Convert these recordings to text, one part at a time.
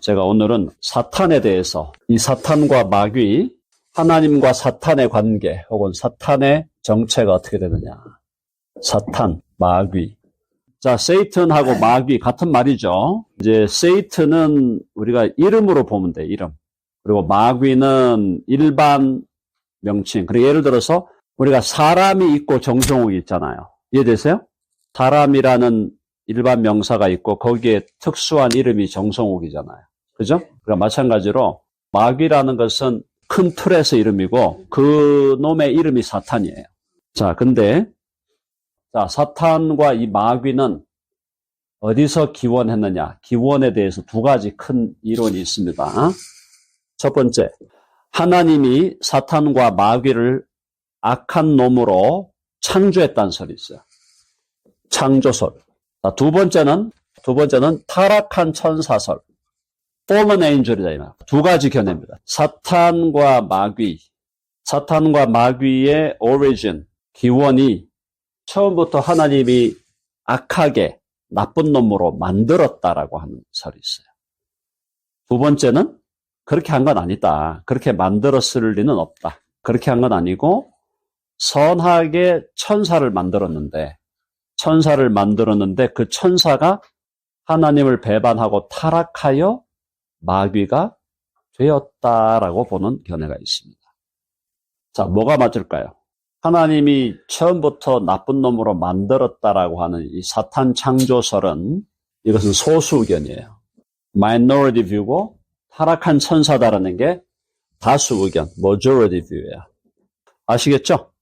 제가 오늘은 사탄에 대해서, 이 사탄과 마귀, 하나님과 사탄의 관계 혹은 사탄의 정체가 어떻게 되느냐. 사탄, 마귀. 자, 세이튼하고 마귀 같은 말이죠. 이제 세이튼은 우리가 이름으로 보면 돼, 이름. 그리고 마귀는 일반 명칭. 그리고 예를 들어서 우리가 사람이 있고 정성욱이 있잖아요. 이해되세요? 사람이라는 일반 명사가 있고 거기에 특수한 이름이 정성욱이잖아요. 그죠? 그러니까 마찬가지로 마귀라는 것은 큰 틀에서 이름이고 그 놈의 이름이 사탄이에요. 자, 근데 자, 사탄과 이 마귀는 어디서 기원했느냐? 기원에 대해서 두 가지 큰 이론이 있습니다. 첫 번째, 하나님이 사탄과 마귀를 악한 놈으로 창조했다는 설이 있어요. 창조설. 자, 두 번째는 타락한 천사설. fallen angel이다. 두 가지 견해입니다. 사탄과 마귀의 origin, 기원이 처음부터 하나님이 악하게 나쁜 놈으로 만들었다라고 하는 설이 있어요. 두 번째는 그렇게 한 건 아니다. 그렇게 만들었을 리는 없다. 그렇게 한 건 아니고 선하게 천사를 만들었는데 그 천사가 하나님을 배반하고 타락하여 마귀가 되었다라고 보는 견해가 있습니다. 자, 뭐가 맞을까요? 하나님이 처음부터 나쁜 놈으로 만들었다라고 하는 이 사탄 창조설은 이것은 소수 의견이에요. minority view고 타락한 천사다라는 게 다수 의견, majority view예요. 아시겠죠?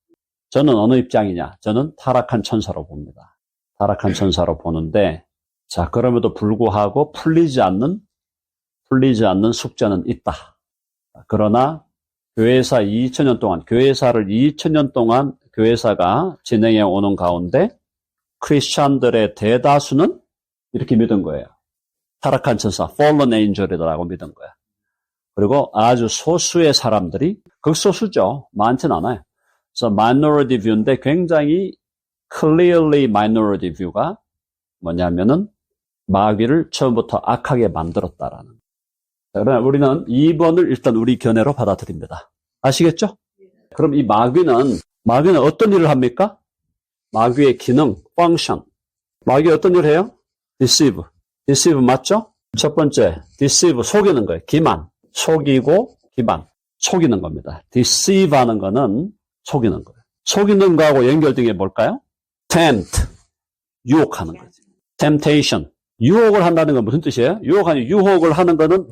저는 어느 입장이냐? 저는 타락한 천사로 봅니다. 타락한 천사로 보는데, 자, 그럼에도 불구하고 풀리지 않는 숙제는 있다. 그러나 교회사를 2000년 동안 교회사가 진행해 오는 가운데 크리스찬들의 대다수는 이렇게 믿은 거예요. 타락한 천사, fallen angel이라고 믿은 거야. 그리고 아주 소수의 사람들이, 극소수죠. 많진 않아요. 그래서 minority view인데 굉장히 clearly minority view가 뭐냐면은 마귀를 처음부터 악하게 만들었다라는. 그러나 우리는 2번을 일단 우리 견해로 받아들입니다. 아시겠죠? 그럼 이 마귀는 어떤 일을 합니까? 마귀의 기능, function. 마귀 어떤 일을 해요? deceive 맞죠? 첫 번째, deceive, 속이는 거예요. 기만. 속이고 기만. 속이는 겁니다. deceive 하는 거는 속이는 거예요. 속이는 거하고 연결된 게 뭘까요? tempt, 유혹하는 거지. temptation. 유혹을 한다는 건 무슨 뜻이에요? 유혹을 하는 거는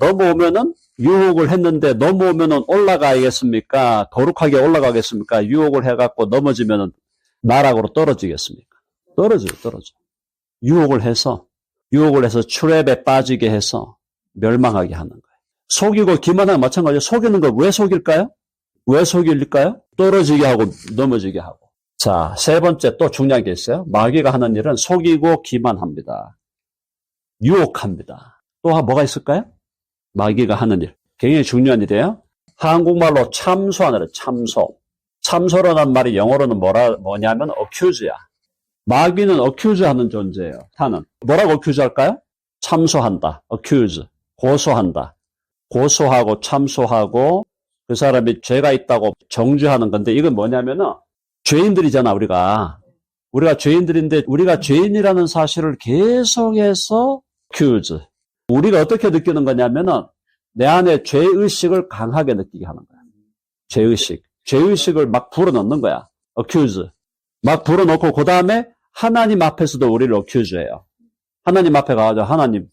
유혹을 했는데 넘어오면은 올라가겠습니까? 거룩하게 올라가겠습니까? 유혹을 해갖고 넘어지면은 나락으로 떨어지겠습니까? 떨어져. 유혹을 해서 트랩에 빠지게 해서 멸망하게 하는 거예요. 속이고 기만하고 마찬가지로 속이는 거 왜 속일까요? 떨어지게 하고 넘어지게 하고. 자, 세 번째 또 중요한 게 있어요. 마귀가 하는 일은 속이고 기만합니다. 유혹합니다. 또 뭐가 있을까요? 마귀가 하는 일. 굉장히 중요한 일이에요. 한국말로 참소하는 참소. 참소라는 말이 영어로는 뭐냐면 accuse야. 마귀는 accuse 하는 존재예요. 타는. 뭐라고 accuse 할까요? 참소한다. accuse. 고소한다. 고소하고 참소하고 그 사람이 죄가 있다고 정죄하는 건데 이건 뭐냐면은 죄인들이잖아, 우리가 죄인들인데 우리가 죄인이라는 사실을 계속해서 accuse. 우리가 어떻게 느끼는 거냐면은 내 안에 죄의식을 강하게 느끼게 하는 거야. 죄의식을 막 불어넣는 거야. accuse. 막 불어넣고 그 다음에 하나님 앞에서도 우리를 accuse해요. 하나님 앞에 가서 하나님,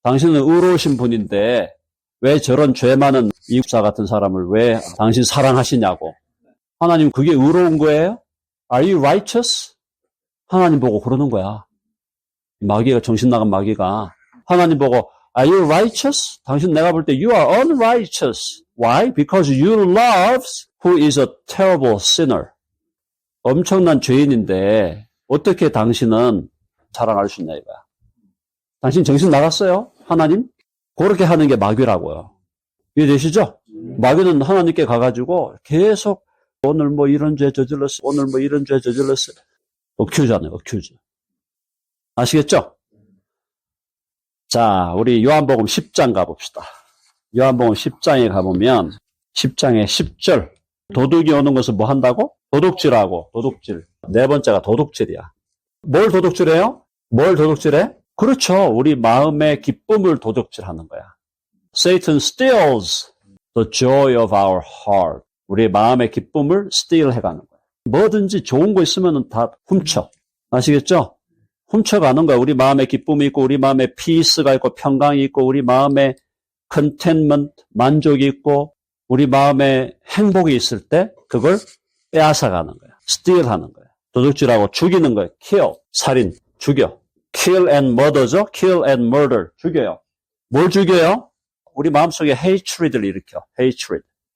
당신은 의로우신 분인데 왜 저런 죄 많은 이웃사 같은 사람을 왜 당신 사랑하시냐고. 하나님 그게 의로운 거예요? Are you righteous? 하나님 보고 그러는 거야. 마귀가 정신 나간 마귀가 하나님 보고 Are you righteous? 당신 내가 볼 때 You are unrighteous. Why? Because you love who is a terrible sinner. 엄청난 죄인인데 어떻게 당신은 사랑할 수 있냐 이거야. 당신 정신 나갔어요? 하나님? 그렇게 하는 게 마귀라고요. 이해되시죠? 마귀는 하나님께 가가지고 계속 오늘 뭐 이런 죄 저질렀어. accuse 하네요. accuse. 아시겠죠? 자, 우리 요한복음 10장 가봅시다. 요한복음 10장에 가보면 10장의 10절. 도둑이 오는 것은 뭐 한다고? 도둑질하고, 도둑질. 네 번째가 도둑질이야. 뭘 도둑질해요? 뭘 도둑질해? 그렇죠. 우리 마음의 기쁨을 도둑질하는 거야. Satan steals the joy of our heart. 우리 마음의 기쁨을 steal 해가는 거야. 뭐든지 좋은 거 있으면 다 훔쳐. 아시겠죠? 훔쳐가는 거야. 우리 마음에 기쁨이 있고, 우리 마음에 peace가 있고, 평강이 있고, 우리 마음에 contentment, 만족이 있고, 우리 마음에 행복이 있을 때 그걸 빼앗아가는 거야. steal 하는 거야. 도둑질하고 죽이는 거야. kill, 살인, 죽여. kill and murder죠? kill and murder, 죽여요. 뭘 죽여요? 우리 마음속에 hatred를 일으켜.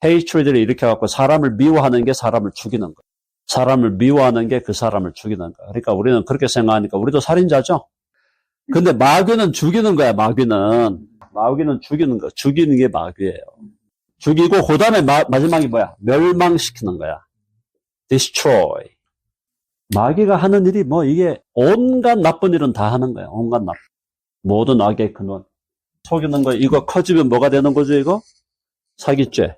hatred를 일으켜갖고 사람을 미워하는 게 사람을 죽이는 거야. 사람을 미워하는 게 그 사람을 죽이는 거야. 그러니까 우리는 그렇게 생각하니까 우리도 살인자죠? 근데 마귀는 죽이는 거야, 마귀는. 마귀는 죽이는 거. 죽이는 게 마귀예요. 죽이고, 그 다음에 마지막이 뭐야? 멸망시키는 거야. destroy. 마귀가 하는 일이 뭐 이게 온갖 나쁜 일은 다 하는 거야. 온갖 나쁜. 모든 악의 근원. 속이는 거, 이거 커지면 뭐가 되는 거죠, 이거? 사기죄.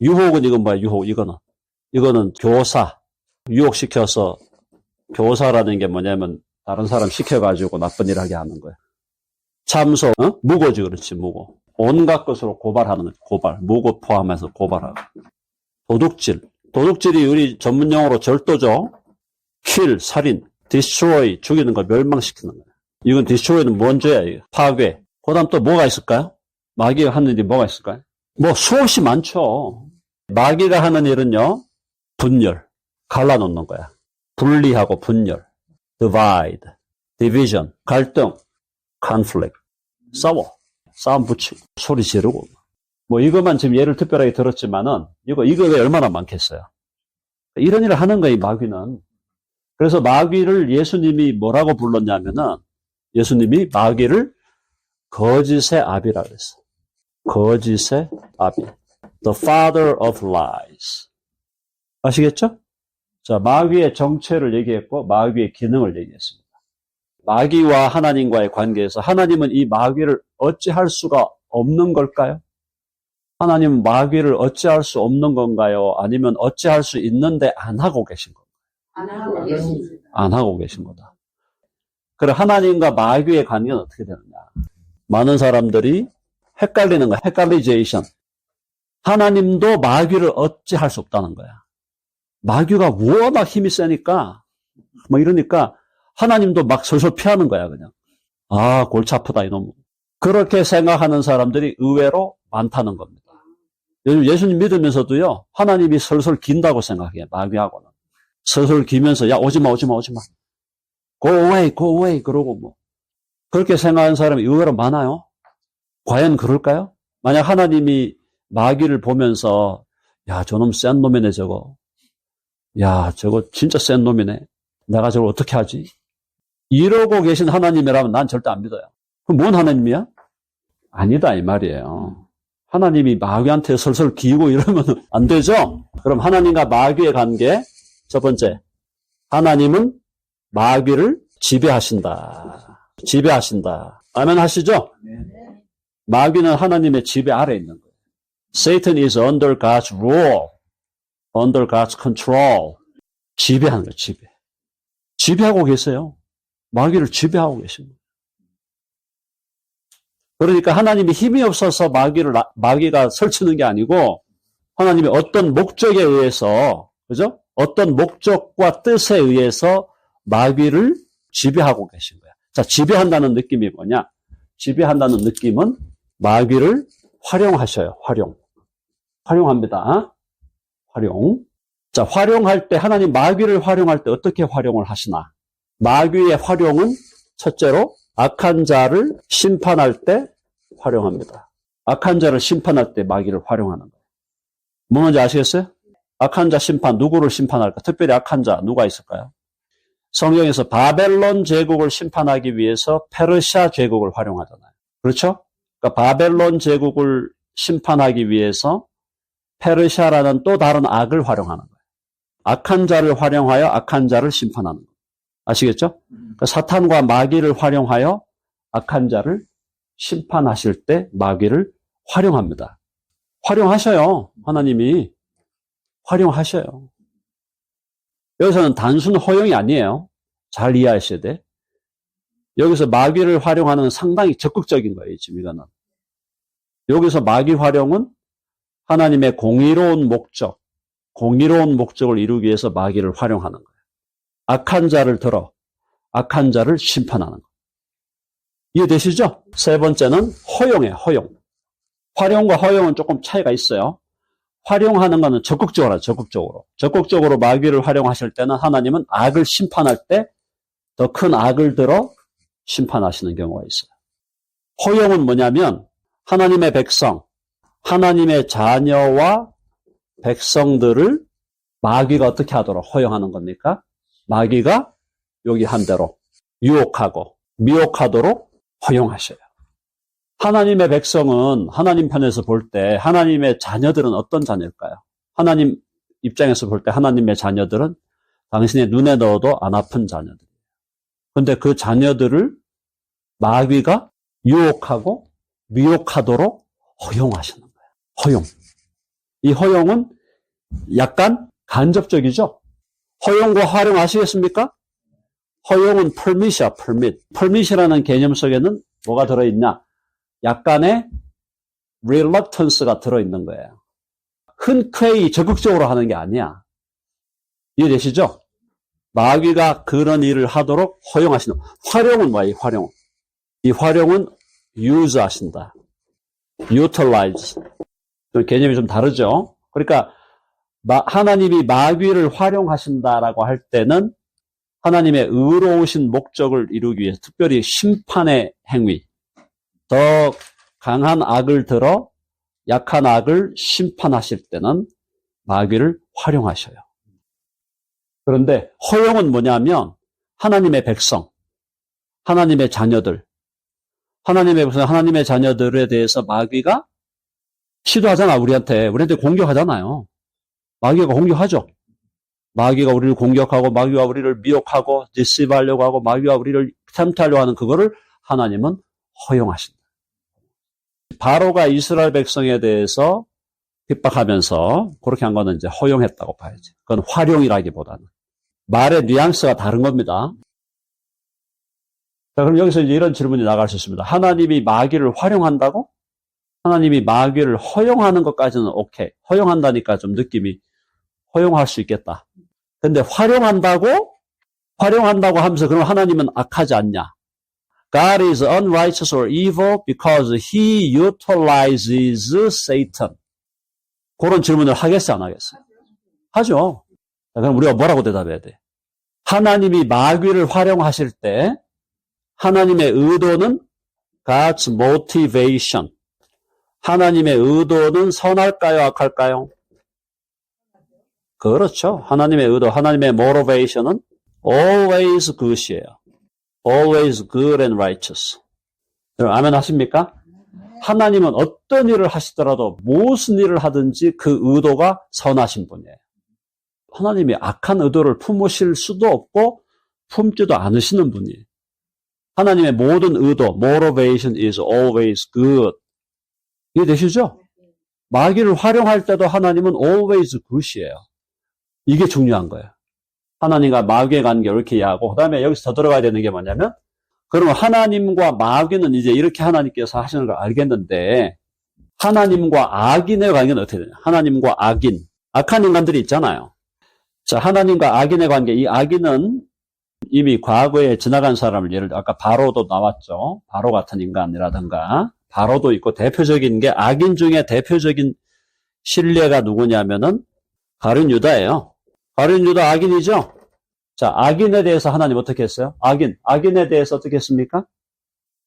유혹은 이건 뭐야, 유혹. 이거는 교사. 유혹시켜서, 교사라는 게 뭐냐면, 다른 사람 시켜가지고 나쁜 일 하게 하는 거야. 참소, 무고지, 그렇지, 무고. 온갖 것으로 고발하는 거지, 고발. 무고 포함해서 고발하고. 도둑질. 도둑질이 우리 전문용어로 절도죠. kill, 살인. destroy, 죽이는 거, 멸망시키는 거야. 이건 destroy는 뭔 죄야, 이거. 파괴. 그 다음 또 뭐가 있을까요? 마귀가 하는 일이 뭐가 있을까요? 뭐 수없이 많죠. 마귀가 하는 일은요, 분열, 갈라놓는 거야. 분리하고 분열, divide, division, 갈등, conflict, 싸움 붙이고, 소리 지르고. 뭐 이것만 지금 예를 특별하게 들었지만은, 이거 왜 얼마나 많겠어요? 이런 일을 하는 거예요, 마귀는. 그래서 마귀를 예수님이 뭐라고 불렀냐면은, 예수님이 마귀를 거짓의 아비라 그랬어. 거짓의 아비. The father of lies. 아시겠죠? 자, 마귀의 정체를 얘기했고, 마귀의 기능을 얘기했습니다. 마귀와 하나님과의 관계에서 하나님은 이 마귀를 어찌할 수가 없는 걸까요? 하나님은 마귀를 어찌할 수 없는 건가요? 아니면 어찌할 수 있는데 안 하고 계신 건가요? 안 하고 계십니다. 안 하고 계신 거다. 그래, 하나님과 마귀의 관계는 어떻게 되느냐? 많은 사람들이 헷갈리는 거야. 헷갈리제이션. 하나님도 마귀를 어찌할 수 없다는 거야. 마귀가 워낙 힘이 세니까, 뭐 이러니까 하나님도 막 솔솔 피하는 거야, 그냥. 아, 골치 아프다, 이놈. 그렇게 생각하는 사람들이 의외로 많다는 겁니다. 요즘 예수님 믿으면서도요, 하나님이 솔솔 긴다고 생각해요, 마귀하고는. 솔솔 기면서, 야, 오지마. Go away. 그러고 뭐. 그렇게 생각하는 사람이 의외로 많아요. 과연 그럴까요? 만약 하나님이 마귀를 보면서, 야, 저놈 센 놈이네, 저거. 야, 저거 진짜 센 놈이네. 내가 저걸 어떻게 하지? 이러고 계신 하나님이라면 난 절대 안 믿어요. 그럼 뭔 하나님이야? 아니다, 이 말이에요. 하나님이 마귀한테 설설 기우고 이러면 안 되죠? 그럼 하나님과 마귀의 관계, 첫 번째. 하나님은 마귀를 지배하신다. 아멘 하시죠? 마귀는 하나님의 지배 아래에 있는 거예요. Satan is under God's rule, under God's control. 지배하는 거예요, 지배. 지배하고 계세요. 마귀를 지배하고 계십니다. 그러니까 하나님이 힘이 없어서 마귀가 설치는 게 아니고, 하나님이 어떤 목적에 의해서, 그죠? 어떤 목적과 뜻에 의해서 마귀를 지배하고 계신 거야. 자, 지배한다는 느낌이 뭐냐? 지배한다는 느낌은 마귀를 활용하셔요. 활용합니다. 활용. 자, 활용할 때, 하나님 마귀를 활용할 때 어떻게 활용을 하시나? 마귀의 활용은 첫째로 악한 자를 심판할 때 활용합니다. 악한 자를 심판할 때 마귀를 활용하는 거예요. 뭔지 아시겠어요? 악한 자 심판, 누구를 심판할까? 특별히 악한 자, 누가 있을까요? 성경에서 바벨론 제국을 심판하기 위해서 페르시아 제국을 활용하잖아요. 그렇죠? 그러니까 바벨론 제국을 심판하기 위해서 페르시아라는 또 다른 악을 활용하는 거예요. 악한 자를 활용하여 악한 자를 심판하는 거예요. 아시겠죠? 그러니까 사탄과 마귀를 활용하여 악한 자를 심판하실 때 마귀를 활용합니다. 활용하셔요. 하나님이 활용하셔요. 여기서는 단순 허용이 아니에요. 잘 이해하셔야 돼. 여기서 마귀를 활용하는 건 상당히 적극적인 거예요. 지금 이거는. 여기서 마귀 활용은 하나님의 공의로운 목적을 이루기 위해서 마귀를 활용하는 거예요. 악한 자를 들어 악한 자를 심판하는 거예요. 이해되시죠? 세 번째는 허용이에요. 허용. 활용과 허용은 조금 차이가 있어요. 활용하는 것은 적극적으로 하죠. 적극적으로 마귀를 활용하실 때는 하나님은 악을 심판할 때 더 큰 악을 들어 심판하시는 경우가 있어요. 허용은 뭐냐면 하나님의 백성, 하나님의 자녀와 백성들을 마귀가 어떻게 하도록 허용하는 겁니까? 마귀가 여기 한 대로 유혹하고 미혹하도록 허용하셔요. 하나님의 백성은 하나님 편에서 볼 때 하나님의 자녀들은 어떤 자녀일까요? 하나님 입장에서 볼 때 하나님의 자녀들은 당신의 눈에 넣어도 안 아픈 자녀들이에요. 그런데 그 자녀들을 마귀가 유혹하고 미혹하도록 허용하시는 거예요. 허용. 이 허용은 약간 간접적이죠? 허용과 활용 아시겠습니까? 허용은 permit이야, permit. permit이라는 개념 속에는 뭐가 들어있냐? 약간의 reluctance가 들어있는 거예요. 흔쾌히 적극적으로 하는 게 아니야. 이해되시죠? 마귀가 그런 일을 하도록 허용하시는 거예요. 활용은 뭐야, 이 활용? 이 활용은 use 하신다. utilize. 개념이 좀 다르죠? 그러니까 하나님이 마귀를 활용하신다라고 할 때는 하나님의 의로우신 목적을 이루기 위해서 특별히 심판의 행위, 더 강한 악을 들어 약한 악을 심판하실 때는 마귀를 활용하셔요. 그런데 허용은 뭐냐면 하나님의 백성, 하나님의 자녀들, 하나님의 자녀들에 대해서 마귀가 시도하잖아, 우리한테 공격하잖아요. 마귀가 공격하죠. 마귀가 우리를 공격하고 마귀가 우리를 미혹하고 deceive 하려고 하고 마귀가 우리를 템트하려고 하는 그거를 하나님은 허용하신다. 바로가 이스라엘 백성에 대해서 핍박하면서 그렇게 한 거는 이제 허용했다고 봐야지. 그건 활용이라기보다는. 말의 뉘앙스가 다른 겁니다. 자, 그럼 여기서 이제 이런 질문이 나갈 수 있습니다. 하나님이 마귀를 활용한다고? 하나님이 마귀를 허용하는 것까지는 오케이. 허용한다니까 좀 느낌이 허용할 수 있겠다. 근데 활용한다고 하면서 그럼 하나님은 악하지 않냐? God is unrighteous or evil because he utilizes Satan. 그런 질문을 하겠어요, 안 하겠어요? 하죠. 자, 그럼 우리가 뭐라고 대답해야 돼? 하나님이 마귀를 활용하실 때 하나님의 의도는 God's motivation. 하나님의 의도는 선할까요, 악할까요? 그렇죠. 하나님의 의도, 하나님의 motivation은 always good이에요. Always good and righteous. 여러분, 아멘 하십니까? 하나님은 어떤 일을 하시더라도 무슨 일을 하든지 그 의도가 선하신 분이에요. 하나님이 악한 의도를 품으실 수도 없고 품지도 않으시는 분이에요. 하나님의 모든 의도, motivation is always good. 이해되시죠? 마귀를 활용할 때도 하나님은 always good이에요. 이게 중요한 거예요. 하나님과 마귀의 관계를 이렇게 이해하고 그 다음에 여기서 더 들어가야 되는 게 뭐냐면 그러면 하나님과 마귀는 이제 이렇게 하나님께서 하시는 걸 알겠는데 하나님과 악인의 관계는 어떻게 되냐? 하나님과 악인, 악한 인간들이 있잖아요. 자, 하나님과 악인의 관계, 이 악인은 이미 과거에 지나간 사람을 예를 들어 아까 바로도 나왔죠. 바로 같은 인간이라든가 바로도 있고 대표적인 게 악인 중에 대표적인 신뢰가 누구냐면은 가룟 유다예요. 가룟 유다 악인이죠? 자, 악인에 대해서 하나님 어떻게 했어요? 악인에 대해서 어떻게 했습니까?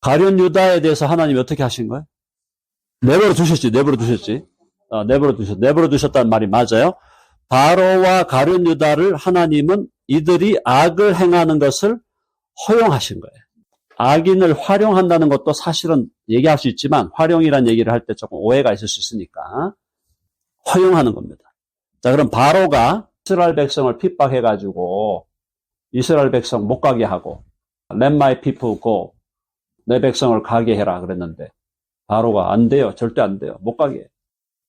가룟 유다에 대해서 하나님이 어떻게 하신 거예요? 내버려 두셨다는 말이 맞아요. 바로와 가룟 유다를 하나님은 이들이 악을 행하는 것을 허용하신 거예요. 악인을 활용한다는 것도 사실은 얘기할 수 있지만 활용이란 얘기를 할 때 조금 오해가 있을 수 있으니까 허용하는 겁니다. 자, 그럼 바로가 이스라엘 백성을 핍박해가지고 이스라엘 백성 못 가게 하고 Let my people go. 내 백성을 가게 해라 그랬는데 바로가 안 돼요. 절대 안 돼요. 못 가게 해요.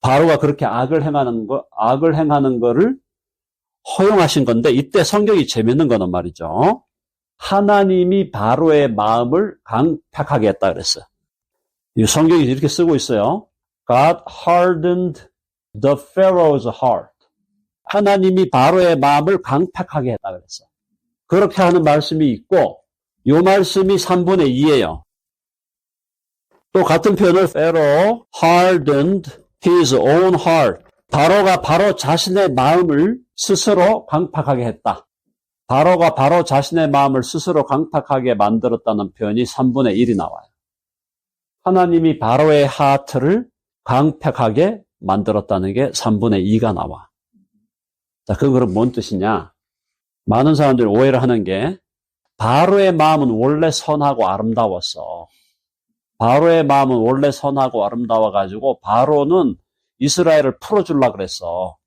바로가 그렇게 악을 행하는 거를 허용하신 건데 이때 성경이 재밌는 거는 말이죠. 하나님이 바로의 마음을 강팍하게 했다 그랬어요. 이 성경이 이렇게 쓰고 있어요. God hardened the Pharaoh's heart. 하나님이 바로의 마음을 강팍하게 했다 그랬어요. 그렇게 하는 말씀이 있고 이 말씀이 3분의 2예요. 또 같은 표현을 Pharaoh hardened his own heart. 바로가 바로 자신의 마음을 스스로 강팍하게 했다. 바로가 바로 자신의 마음을 스스로 강팍하게 만들었다는 표현이 3분의 1이 나와요. 하나님이 바로의 하트를 강팍하게 만들었다는 게 3분의 2가 나와. 자, 그건 뭔 뜻이냐? 많은 사람들이 오해를 하는 게 바로의 마음은 원래 선하고 아름다웠어. 바로의 마음은 원래 선하고 아름다워가지고 바로는 이스라엘을 풀어주려고 그랬어.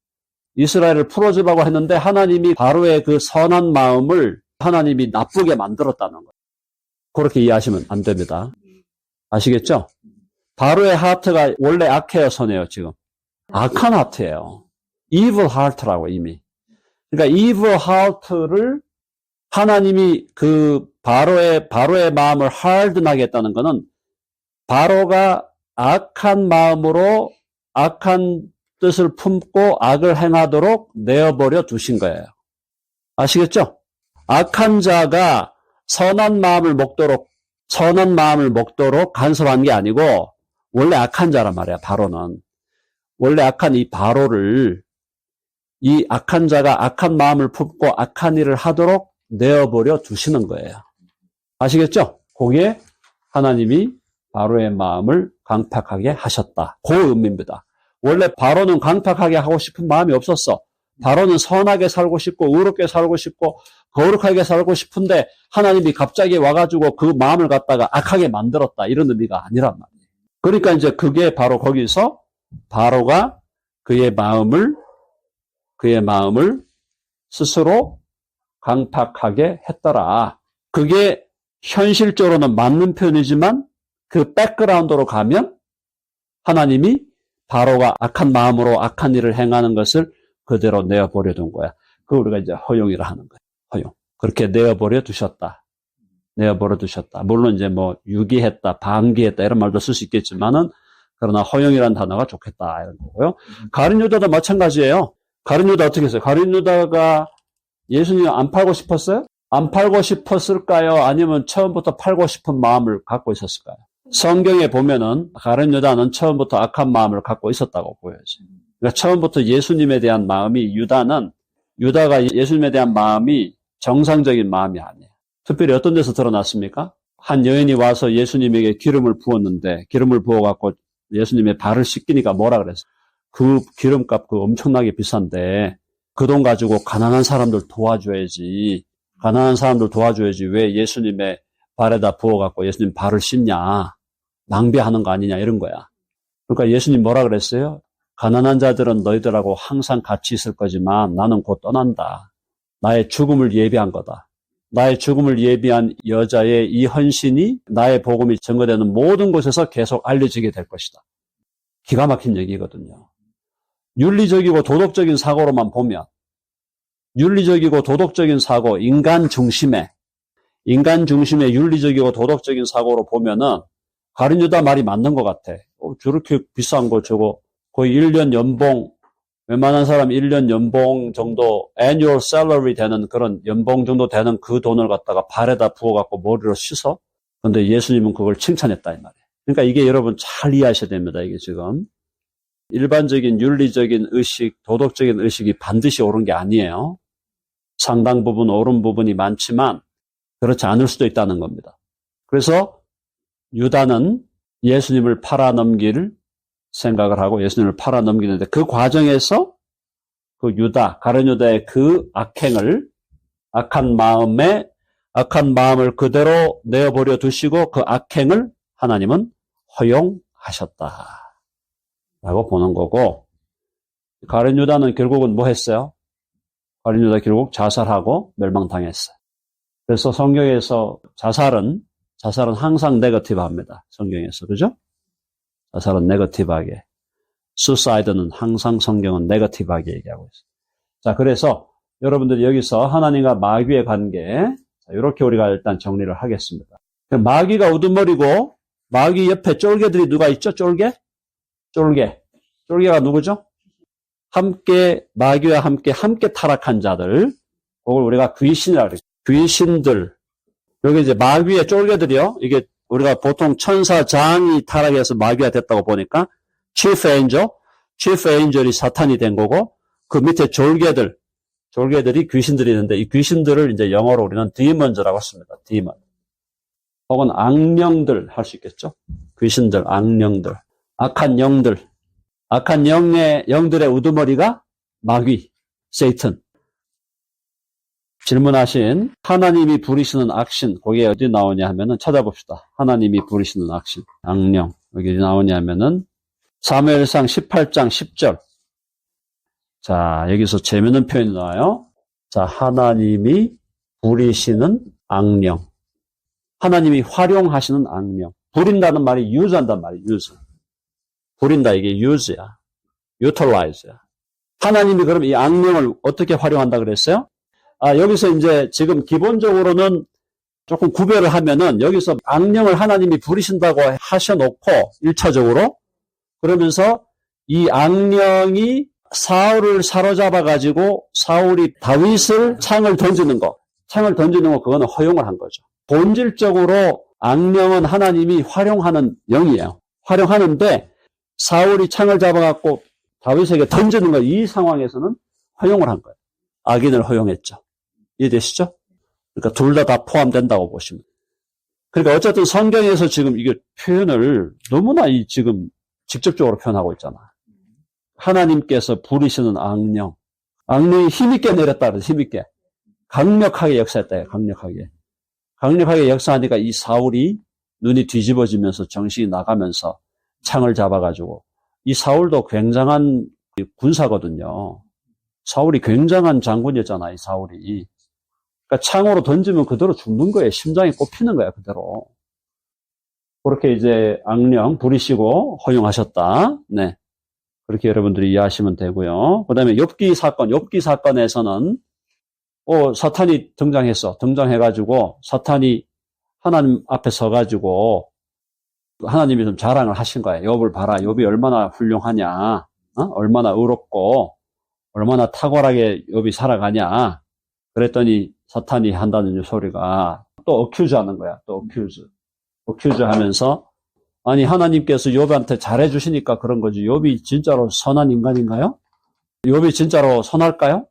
이스라엘을 풀어주려고 했는데 하나님이 바로의 그 선한 마음을 하나님이 나쁘게 만들었다는 거예요. 그렇게 이해하시면 안 됩니다. 아시겠죠? 바로의 하트가 원래 악해요, 선해요, 지금? 악한 하트예요. evil heart라고 이미. 그러니까 evil heart를 하나님이 그 바로의 마음을 harden하게 했다는 것은 바로가 악한 마음으로 악한 뜻을 품고 악을 행하도록 내어버려 두신 거예요. 아시겠죠? 악한 자가 선한 마음을 먹도록 간섭한 게 아니고 원래 악한 자란 말이야, 바로는. 원래 악한 이 바로를 이 악한 자가 악한 마음을 품고 악한 일을 하도록 내어버려 두시는 거예요. 아시겠죠? 거기에 하나님이 바로의 마음을 강팍하게 하셨다. 그 의미입니다. 원래 바로는 강팍하게 하고 싶은 마음이 없었어. 바로는 선하게 살고 싶고 의롭게 살고 싶고 거룩하게 살고 싶은데 하나님이 갑자기 와가지고 그 마음을 갖다가 악하게 만들었다. 이런 의미가 아니란 말이에요. 그러니까 이제 그게 바로 거기서 바로가 그의 마음을 스스로 강팍하게 했더라. 그게 현실적으로는 맞는 표현이지만 그 백그라운드로 가면 하나님이 바로가 악한 마음으로 악한 일을 행하는 것을 그대로 내어버려 둔 거야. 그걸 우리가 이제 허용이라 하는 거예요. 허용. 그렇게 내어버려 두셨다. 물론 이제 뭐 유기했다, 방기했다 이런 말도 쓸 수 있겠지만은 그러나 허용이라는 단어가 좋겠다 이런 거고요. 가룟 유다도 마찬가지예요. 가룟 유다 어떻게 했어요? 가룟 유다가 예수님 안 팔고 싶었어요? 안 팔고 싶었을까요? 아니면 처음부터 팔고 싶은 마음을 갖고 있었을까요? 성경에 보면은 가룟 유다는 처음부터 악한 마음을 갖고 있었다고 보여요. 그러니까 처음부터 예수님에 대한 마음이 유다가 예수님에 대한 마음이 정상적인 마음이 아니에요. 특별히 어떤 데서 드러났습니까? 한 여인이 와서 예수님에게 기름을 부었는데 기름을 부어갖고 예수님의 발을 씻기니까 뭐라 그랬어요? 그 기름값 그 엄청나게 비싼데 그 돈 가지고 가난한 사람들 도와줘야지 왜 예수님의 발에다 부어갖고 예수님 발을 씻냐 낭비하는 거 아니냐 이런 거야. 그러니까 예수님 뭐라 그랬어요? 가난한 자들은 너희들하고 항상 같이 있을 거지만 나는 곧 떠난다. 나의 죽음을 예비한 거다. 나의 죽음을 예비한 여자의 이 헌신이 나의 복음이 증거되는 모든 곳에서 계속 알려지게 될 것이다. 기가 막힌 얘기거든요. 윤리적이고 도덕적인 사고로만 보면 윤리적이고 도덕적인 사고, 인간 중심의 윤리적이고 도덕적인 사고로 보면은 가룟 유다 말이 맞는 것 같아. 저렇게 비싼 거 저거 거의 1년 연봉 웬만한 사람 1년 연봉 정도 annual salary 되는 그런 연봉 정도 되는 그 돈을 갖다가 발에다 부어갖고 머리로 씻어? 근데 예수님은 그걸 칭찬했다 이 말이에요. 그러니까 이게 여러분 잘 이해하셔야 됩니다. 이게 지금 일반적인 윤리적인 의식, 도덕적인 의식이 반드시 옳은 게 아니에요. 상당 부분 옳은 부분이 많지만 그렇지 않을 수도 있다는 겁니다. 그래서 유다는 예수님을 팔아넘길 생각을 하고 예수님을 팔아넘기는데 그 과정에서 그 가룟 유다의 그 악한 마음을 그대로 내어버려 두시고 그 악행을 하나님은 허용하셨다. 라고 보는 거고, 가룟 유다는 결국은 뭐 했어요? 가룟 유다 결국 자살하고 멸망당했어요. 그래서 성경에서 자살은 자살은 항상 네거티브합니다. 성경에서. 그죠? 자살은 네거티브하게. 수사이드는 항상 성경은 네거티브하게 얘기하고 있어요. 자, 그래서 여러분들이 여기서 하나님과 마귀의 관계, 이렇게 우리가 일단 정리를 하겠습니다. 마귀가 우두머리고 마귀 옆에 쫄개들이 누가 있죠? 쫄개? 쫄개가 누구죠? 마귀와 함께 타락한 자들. 그걸 우리가 귀신이라고 그래요. 귀신들. 여기 이제 마귀의 쫄개들이요. 이게 우리가 보통 천사장이 타락해서 마귀가 됐다고 보니까 chief angel이 사탄이 된 거고 그 밑에 졸개들이 귀신들이 있는데 이 귀신들을 이제 영어로 우리는 demons라고 씁니다. demon. 혹은 악령들 할 수 있겠죠? 귀신들, 악령들, 악한 영들의 우두머리가 마귀, 세이튼. 질문하신 하나님이 부리시는 악신, 거기에 어디 나오냐 하면은 찾아봅시다. 하나님이 부리시는 악신, 악령. 여기 어디 나오냐 하면은 사무엘상 18장 10절. 자, 여기서 재미있는 표현이 나와요. 자, 하나님이 부리시는 악령. 하나님이 활용하시는 악령. 부린다는 말이 유즈한단 말이에요. 유즈. 부린다 이게 유즈야. utilize야. 하나님이 그럼 이 악령을 어떻게 활용한다 그랬어요? 여기서 이제 지금 기본적으로는 조금 구별을 하면은 여기서 악령을 하나님이 부리신다고 하셔놓고 1차적으로 그러면서 이 악령이 사울을 사로잡아가지고 사울이 다윗을 창을 던지는 거 그거는 허용을 한 거죠. 본질적으로 악령은 하나님이 활용하는 영이에요. 활용하는데 사울이 창을 잡아갖고 다윗에게 던지는 거 이 상황에서는 허용을 한 거예요. 악인을 허용했죠. 이해되시죠? 그러니까 둘 다 포함된다고 보시면. 그러니까 어쨌든 성경에서 지금 이게 표현을 너무나 지금 직접적으로 표현하고 있잖아. 하나님께서 부리시는 악령이 힘있게 내렸다 그래서 힘있게. 강력하게 역사했다. 강력하게 역사하니까 이 사울이 눈이 뒤집어지면서 정신이 나가면서 창을 잡아가지고 이 사울도 굉장한 군사거든요. 사울이 굉장한 장군이었잖아, 이 사울이. 그러니까 창으로 던지면 그대로 죽는 거예요. 심장이 꼽히는 거야, 그대로. 그렇게 이제 악령 부리시고 허용하셨다. 네. 그렇게 여러분들이 이해하시면 되고요. 그 다음에 욥기 사건에서는 사탄이 등장해가지고 사탄이 하나님 앞에 서가지고 하나님이 좀 자랑을 하신 거예요. 욥을 봐라. 욥이 얼마나 훌륭하냐. 얼마나 의롭고 얼마나 탁월하게 욥이 살아가냐. 그랬더니 사탄이 한다는 소리가 또 어큐즈 하는 거야. 또 어큐즈 하면서 아니 하나님께서 욥한테 잘해주시니까 그런 거지. 욥이 진짜로 선한 인간인가요? 욥이 진짜로 선할까요?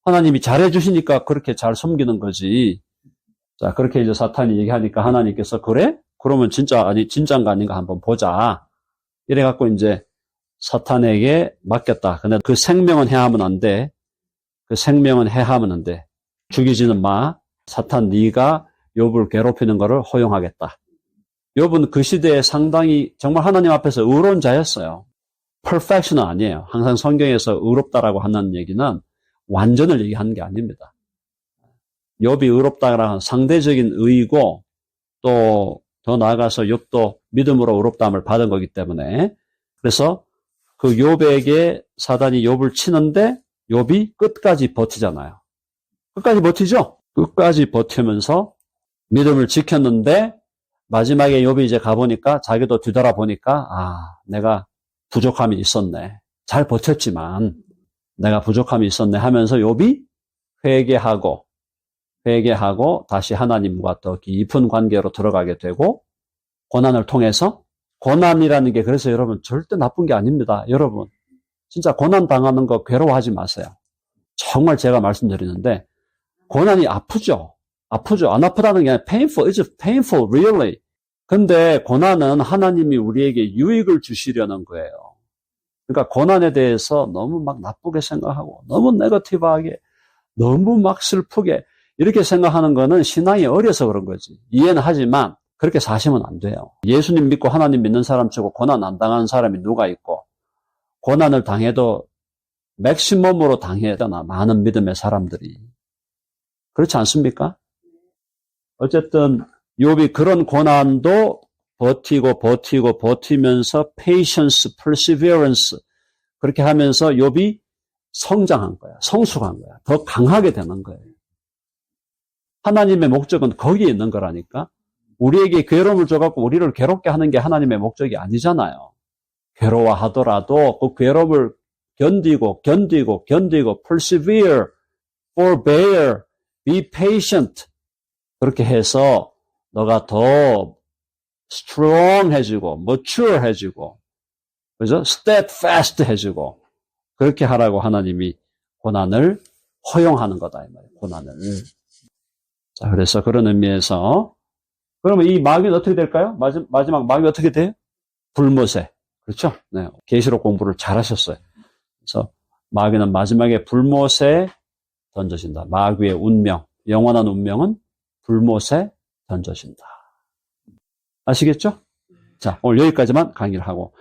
하나님이 잘해주시니까 그렇게 잘 섬기는 거지. 자, 그렇게 이제 사탄이 얘기하니까 하나님께서 그래? 그러면 진짜인가 아닌가 한번 보자. 이래갖고 이제 사탄에게 맡겼다. 근데 그 생명은 해하면 안 돼. 죽이지는 마. 사탄 네가 욥을 괴롭히는 거를 허용하겠다. 욥은 그 시대에 상당히 정말 하나님 앞에서 의로운 자였어요. perfection은 아니에요. 항상 성경에서 의롭다라고 하는 얘기는 완전을 얘기하는 게 아닙니다. 욥이 의롭다라는 상대적인 의의고 또 더 나아가서 욥도 믿음으로 의롭다함을 받은 거기 때문에 그래서 그 욥에게 사단이 욥을 치는데 욥이 끝까지 버티잖아요. 끝까지 버티죠? 끝까지 버티면서 믿음을 지켰는데 마지막에 욥이 이제 가보니까 자기도 뒤돌아보니까 내가 부족함이 있었네. 잘 버텼지만 내가 부족함이 있었네 하면서 욥이 회개하고 다시 하나님과 더 깊은 관계로 들어가게 되고 고난을 통해서 고난이라는 게 그래서 여러분 절대 나쁜 게 아닙니다. 여러분 진짜 고난 당하는 거 괴로워하지 마세요. 정말 제가 말씀드리는데 고난이 아프죠. 안 아프다는 게 아니라 painful. It's painful, really. 근데 고난은 하나님이 우리에게 유익을 주시려는 거예요. 그러니까 고난에 대해서 너무 막 나쁘게 생각하고 너무 네거티브하게 너무 막 슬프게 이렇게 생각하는 거는 신앙이 어려서 그런 거지. 이해는 하지만 그렇게 사시면 안 돼요. 예수님 믿고 하나님 믿는 사람 치고 고난 안 당하는 사람이 누가 있고 고난을 당해도 맥시멈으로 당해잖아. 많은 믿음의 사람들이. 그렇지 않습니까? 어쨌든 욥이 그런 고난도 버티면서 patience, perseverance 그렇게 하면서 욥이 성장한 거야. 성숙한 거야. 더 강하게 되는 거예요. 하나님의 목적은 거기에 있는 거라니까. 우리에게 괴로움을 줘갖고 우리를 괴롭게 하는 게 하나님의 목적이 아니잖아요. 괴로워하더라도 그 괴로움을 견디고 persevere, forbear, be patient 그렇게 해서 너가 더 strong해지고 mature해지고 그죠? steadfast해지고 그렇게 하라고 하나님이 고난을 허용하는 거다 이 말이에요. 고난을. 자, 그래서 그런 의미에서 그러면 이 마귀는 어떻게 될까요? 마지막 마귀 어떻게 돼요? 불못에. 그렇죠? 네. 계시록 공부를 잘 하셨어요. 그래서 마귀는 마지막에 불못에 던져진다. 마귀의 운명, 영원한 운명은 불못에 던져진다. 아시겠죠? 자, 오늘 여기까지만 강의를 하고